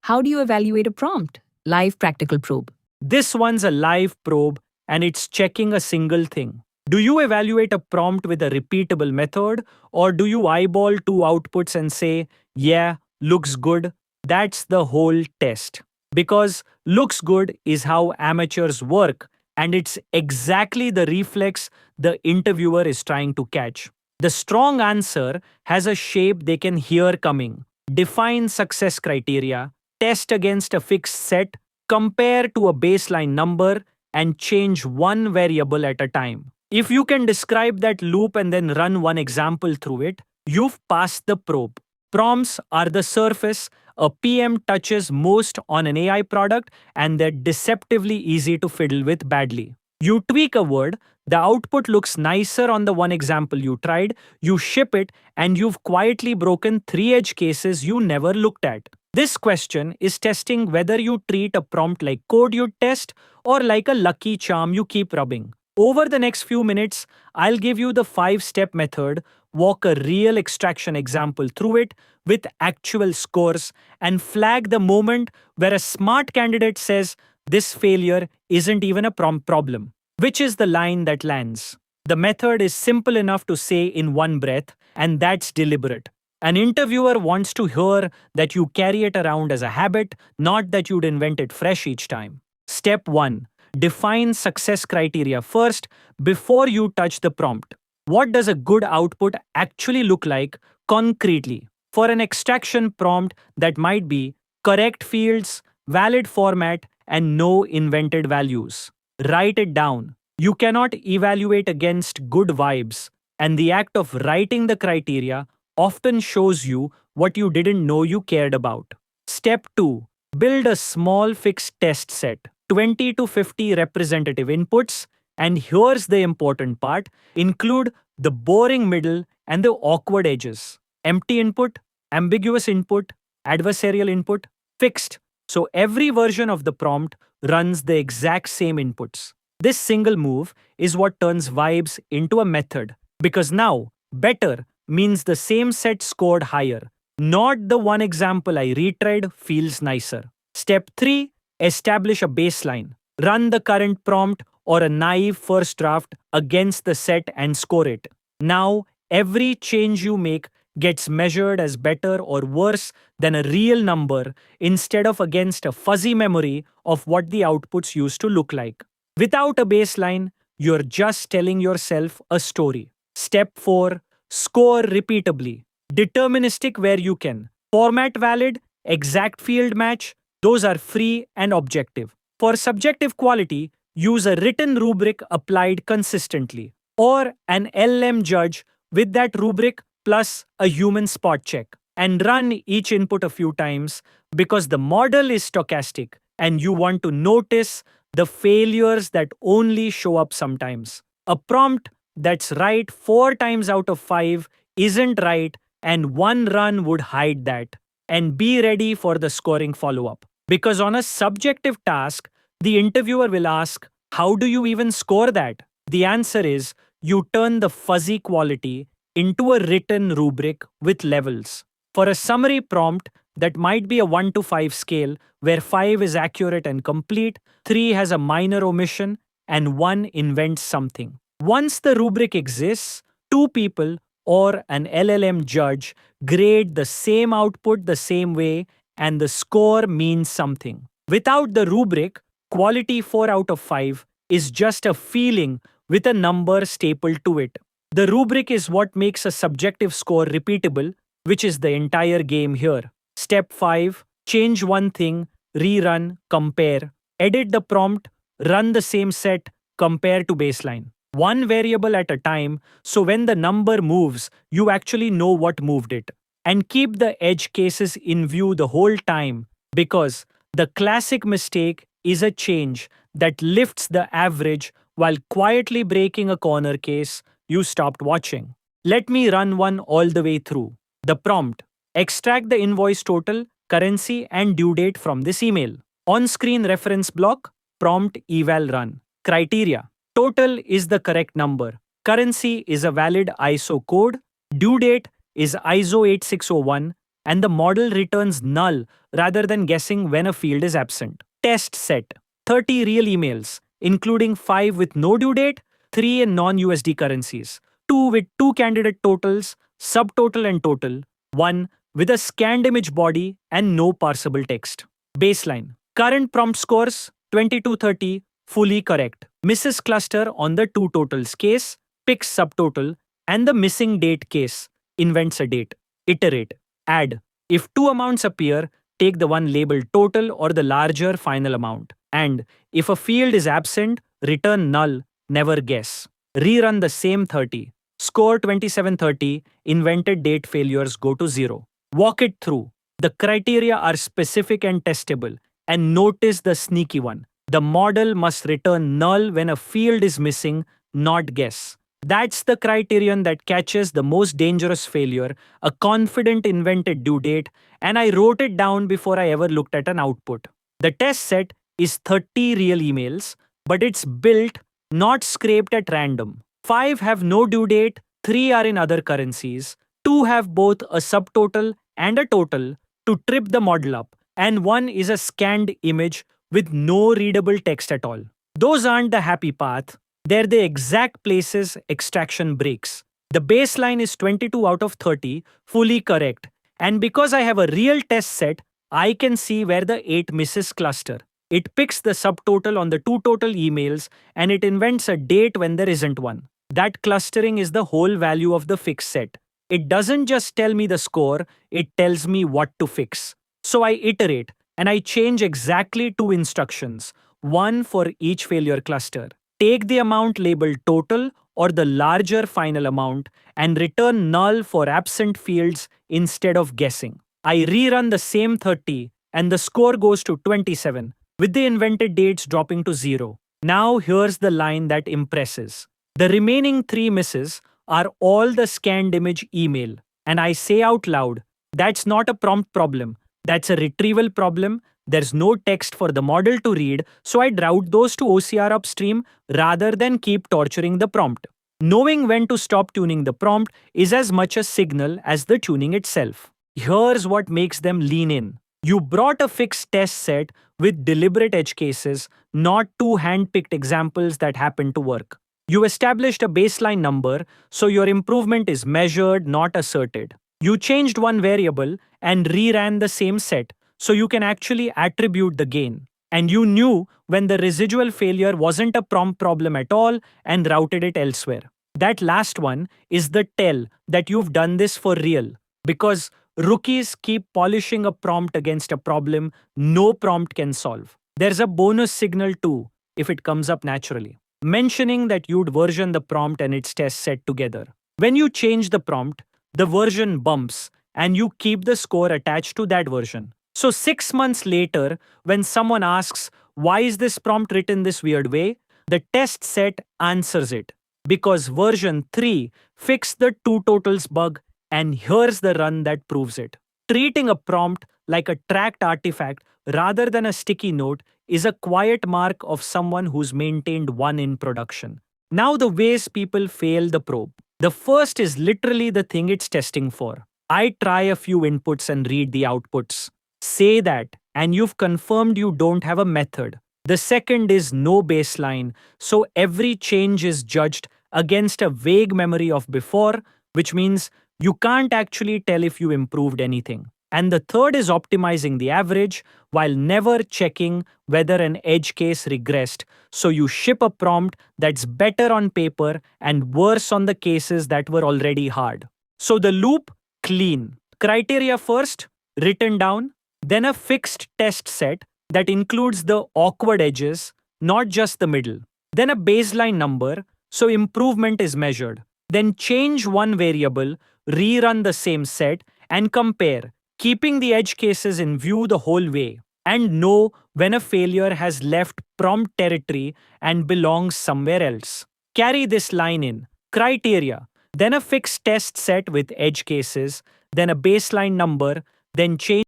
How do you evaluate a prompt? Live practical probe. This one's a live probe and it's checking a single thing. Do you evaluate a prompt with a repeatable method, or do you eyeball two outputs and say, yeah, looks good? That's the whole test. Because looks good is how amateurs work, and it's exactly the reflex the interviewer is trying to catch. The strong answer has a shape they can hear coming. Define success criteria, test against a fixed set, compare to a baseline number, and change one variable at a time. If you can describe that loop and then run one example through it, you've passed the probe. Prompts are the surface a PM touches most on an AI product, and they're deceptively easy to fiddle with badly. You tweak a word, the output looks nicer on the one example you tried, you ship it, and you've quietly broken three edge cases you never looked at. This question is testing whether you treat a prompt like code you'd test or like a lucky charm you keep rubbing. Over the next few minutes, I'll give you the 5-step method, walk a real extraction example through it with actual scores, and flag the moment where a smart candidate says, this failure isn't even a prompt problem, which is the line that lands. The method is simple enough to say in one breath, and that's deliberate. An interviewer wants to hear that you carry it around as a habit, not that you'd invent it fresh each time. Step 1. Define success criteria first before you touch the prompt. What does a good output actually look like concretely? For an extraction prompt, that might be correct fields, valid format, and no invented values. Write it down. You cannot evaluate against good vibes, and the act of writing the criteria often shows you what you didn't know you cared about. Step 2. Build a small fixed test set, 20 to 50 representative inputs, and here's the important part, include the boring middle and the awkward edges. Empty input, ambiguous input, adversarial input, fixed. So every version of the prompt runs the exact same inputs. This single move is what turns vibes into a method, because now better means the same set scored higher, not the one example I retried feels nicer. Step 3. Establish a baseline. Run the current prompt or a naive first draft against the set and score it. Now, every change you make gets measured as better or worse than a real number instead of against a fuzzy memory of what the outputs used to look like. Without a baseline, you're just telling yourself a story. Step 4. Score repeatably. Deterministic where you can. Format valid, exact field match, those are free and objective. For subjective quality, use a written rubric applied consistently, or an LM judge with that rubric plus a human spot check, and run each input a few times because the model is stochastic and you want to notice the failures that only show up sometimes. A prompt that's right 4 times out of 5 isn't right, and one run would hide that. And be ready for the scoring follow-up. Because on a subjective task, the interviewer will ask, how do you even score that? The answer is, you turn the fuzzy quality into a written rubric with levels. For a summary prompt, that might be a 1 to 5 scale, where 5 is accurate and complete, 3 has a minor omission, and 1 invents something. Once the rubric exists, two people or an LLM judge grade the same output the same way, and the score means something. Without the rubric, quality 4 out of 5 is just a feeling with a number stapled to it. The rubric is what makes a subjective score repeatable, which is the entire game here. Step 5. Change one thing, rerun, compare. Edit the prompt, run the same set, compare to baseline. One variable at a time, so when the number moves, you actually know what moved it. And keep the edge cases in view the whole time, because the classic mistake is a change that lifts the average while quietly breaking a corner case you stopped watching. Let me run one all the way through. The prompt. Extract the invoice total, currency, and due date from this email. On-screen reference block, prompt eval run. Criteria. Total is the correct number. Currency is a valid ISO code. Due date is ISO 8601. and the model returns null rather than guessing when a field is absent. Test set 30 real emails, including 5 with no due date, 3 in non-USD currencies, 2 with 2 candidate totals, subtotal and total, 1 with a scanned image body and no parsable text. Baseline. Current prompt scores 2230, fully correct. Misses cluster on the two totals case, picks subtotal, and the missing date case, invents a date. Iterate. Add. If two amounts appear, take the one labeled total or the larger final amount. And if a field is absent, return null, never guess. Rerun the same 30. Score 2730, invented date failures go to 0. Walk it through. The criteria are specific and testable. And notice the sneaky one. The model must return null when a field is missing, not guess. That's the criterion that catches the most dangerous failure, a confident invented due date, and I wrote it down before I ever looked at an output. The test set is 30 real emails, but it's built, not scraped at random. 5 have no due date, 3 are in other currencies, 2 have both a subtotal and a total to trip the model up, and 1 is a scanned image with no readable text at all. Those aren't the happy path. They're the exact places extraction breaks. The baseline is 22 out of 30, fully correct. And because I have a real test set, I can see where the 8 misses cluster. It picks the subtotal on the two total emails and it invents a date when there isn't one. That clustering is the whole value of the fix set. It doesn't just tell me the score, it tells me what to fix. So I iterate and I change exactly 2 instructions, one for each failure cluster. Take the amount labeled total or the larger final amount and return null for absent fields instead of guessing. I rerun the same 30 and the score goes to 27, with the invented dates dropping to 0. Now here's the line that impresses. The remaining 3 misses are all the scanned image email, and I say out loud, that's not a prompt problem, that's a retrieval problem. There's no text for the model to read, so I'd route those to OCR upstream rather than keep torturing the prompt. Knowing when to stop tuning the prompt is as much a signal as the tuning itself. Here's what makes them lean in. You brought a fixed test set with deliberate edge cases, not 2 hand-picked examples that happen to work. You established a baseline number, so your improvement is measured, not asserted. You changed one variable and reran the same set, so you can actually attribute the gain. And you knew when the residual failure wasn't a prompt problem at all and routed it elsewhere. That last one is the tell that you've done this for real, because rookies keep polishing a prompt against a problem no prompt can solve. There's a bonus signal too, if it comes up naturally, mentioning that you'd version the prompt and its test set together. When you change the prompt, the version bumps and you keep the score attached to that version. So 6 months later, when someone asks, why is this prompt written this weird way? The test set answers it. Because version 3 fixed the two totals bug, and here's the run that proves it. Treating a prompt like a tracked artifact rather than a sticky note is a quiet mark of someone who's maintained one in production. Now the ways people fail the probe. The first is literally the thing it's testing for. I try a few inputs and read the outputs. Say that, and you've confirmed you don't have a method. The second is no baseline, so every change is judged against a vague memory of before, which means you can't actually tell if you improved anything. And the third is optimizing the average while never checking whether an edge case regressed, so you ship a prompt that's better on paper and worse on the cases that were already hard. So the loop, clean. Criteria first, written down. Then a fixed test set that includes the awkward edges, not just the middle. Then a baseline number, so improvement is measured. Then change one variable, rerun the same set, and compare, keeping the edge cases in view the whole way. And know when a failure has left prompt territory and belongs somewhere else. Carry this line in. Criteria, then a fixed test set with edge cases, then a baseline number, then change